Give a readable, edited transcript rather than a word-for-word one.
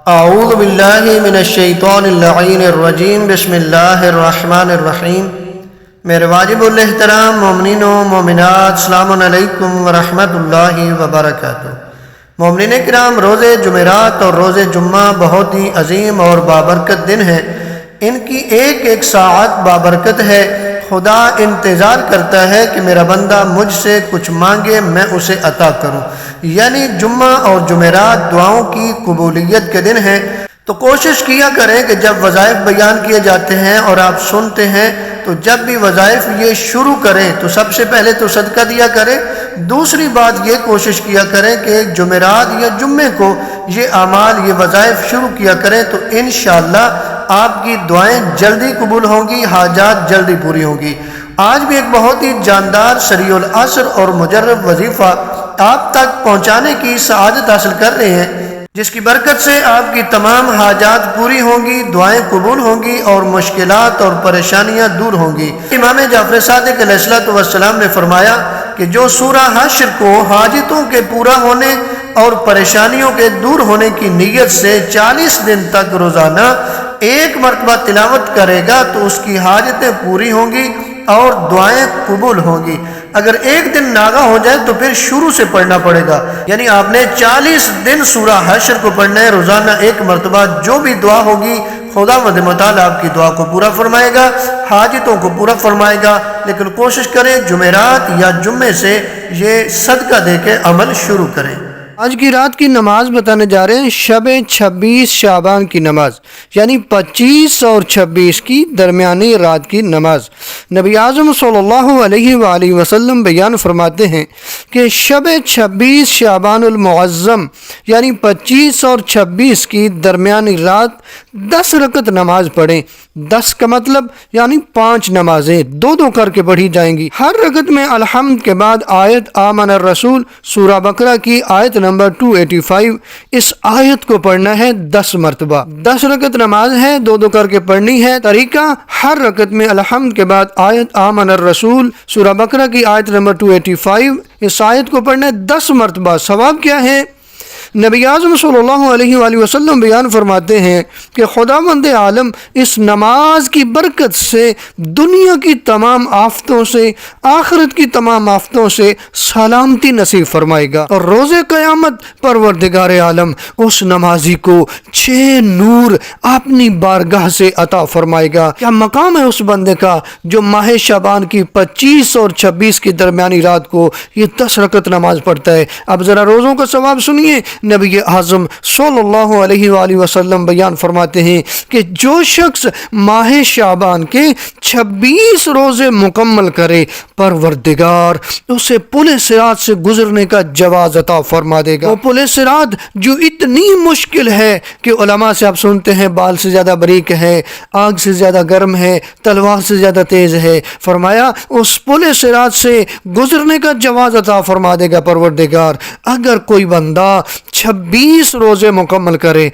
اعوذ باللہ من الشیطان اللعین الرجیم بسم اللہ الرحمن الرحیم۔ میرے واجب الاحترام مومنین و مومنات، السلام علیکم ورحمۃ اللہ وبرکاتہ۔ مومنین کرام، روز جمعرات اور روز جمعہ بہت ہی عظیم اور بابرکت دن ہے۔ ان کی ایک ایک ساعت بابرکت ہے۔ خدا انتظار کرتا ہے کہ میرا بندہ مجھ سے کچھ مانگے، میں اسے عطا کروں۔ یعنی جمعہ اور جمعرات دعاؤں کی قبولیت کے دن ہیں۔ تو کوشش کیا کریں کہ جب وظائف بیان کیے جاتے ہیں اور آپ سنتے ہیں تو جب بھی وظائف یہ شروع کریں تو سب سے پہلے تو صدقہ دیا کریں۔ دوسری بات یہ کوشش کیا کریں کہ جمعرات یا جمعے کو یہ اعمال، یہ وظائف شروع کیا کریں تو انشاءاللہ آپ کی دعائیں جلدی قبول ہوں گی، حاجات جلدی پوری ہوں گی۔ آج بھی ایک بہت ہی جاندار سریع العصر اور مجرب وظیفہ آپ تک پہنچانے کی سعادت حاصل کر رہے ہیں، جس کی برکت سے آپ کی تمام حاجات پوری ہوں گی، دعائیں قبول ہوں گی اور مشکلات اور پریشانیاں دور ہوں گی۔ امام جعفر صادق علیہ السلام نے فرمایا کہ جو سورہ حشر کو حاجتوں کے پورا ہونے اور پریشانیوں کے دور ہونے کی نیت سے 40 دن تک روزانہ ایک مرتبہ تلاوت کرے گا تو اس کی حاجتیں پوری ہوں گی اور دعائیں قبول ہوں گی۔ اگر ایک دن ناغہ ہو جائے تو پھر شروع سے پڑھنا پڑے گا، یعنی آپ نے 40 دن سورہ حشر کو پڑھنا ہے، روزانہ ایک مرتبہ۔ جو بھی دعا ہوگی خداوند متعالی آپ کی دعا کو پورا فرمائے گا، حاجتوں کو پورا فرمائے گا۔ لیکن کوشش کریں جمعرات یا جمعے سے یہ صدقہ دے کے عمل شروع کریں۔ آج کی رات کی نماز بتانے جا رہے ہیں، شب 26 شعبان کی نماز، یعنی 25 اور 26 کی درمیانی رات کی نماز۔ نبی اعظم صلی اللہ علیہ وآلہ وسلم بیان فرماتے ہیں کہ شب 26 شعبان المعظم یعنی 25 اور 26 کی درمیانی رات 10 رکعت نماز پڑھیں۔ 10 کا مطلب یعنی 5 نمازیں دو دو کر کے پڑھی جائیں گی۔ ہر رکعت میں الحمد کے بعد آیت آمن الرسول سورہ بقرہ کی آیت نمبر 285، اس آیت کو پڑھنا ہے 10 مرتبہ۔ 10 رکعت نماز ہے، دو دو کر کے پڑھنی ہے۔ طریقہ: ہر رکعت میں الحمد کے بعد آیت آمن الرسول سورہ بقرہ کی آیت نمبر 285، اس آیت کو پڑھنا ہے 10 مرتبہ۔ ثواب کیا ہے؟ نبی اعظم صلی اللہ علیہ وآلہ وسلم بیان فرماتے ہیں کہ خداوند عالم اس نماز کی برکت سے دنیا کی تمام آفتوں سے، آخرت کی تمام آفتوں سے سلامتی نصیب فرمائے گا، اور روز قیامت پروردگار عالم اس نمازی کو 6 نور اپنی بارگاہ سے عطا فرمائے گا۔ کیا مقام ہے اس بندے کا جو ماہ شعبان کی 25 اور 26 کی درمیانی رات کو یہ 10 رکعت نماز پڑھتا ہے؟ اب ذرا روزوں کا ثواب سنیے۔ نبی اعظم صلی اللہ علیہ وآلہ وسلم بیان فرماتے ہیں کہ جو شخص ماہ شعبان کے 26 روزے مکمل کرے، پروردگار اسے پل صراط سے گزرنے کا جواز عطا فرما دے گا۔ وہ پل صراط جو اتنی مشکل ہے کہ علماء سے آپ سنتے ہیں بال سے زیادہ باریک ہے، آگ سے زیادہ گرم ہے، تلوار سے زیادہ تیز ہے، فرمایا اس پل صراط سے گزرنے کا جواز عطا فرما دے گا پروردگار، اگر کوئی بندہ 26 روزے مکمل کرے۔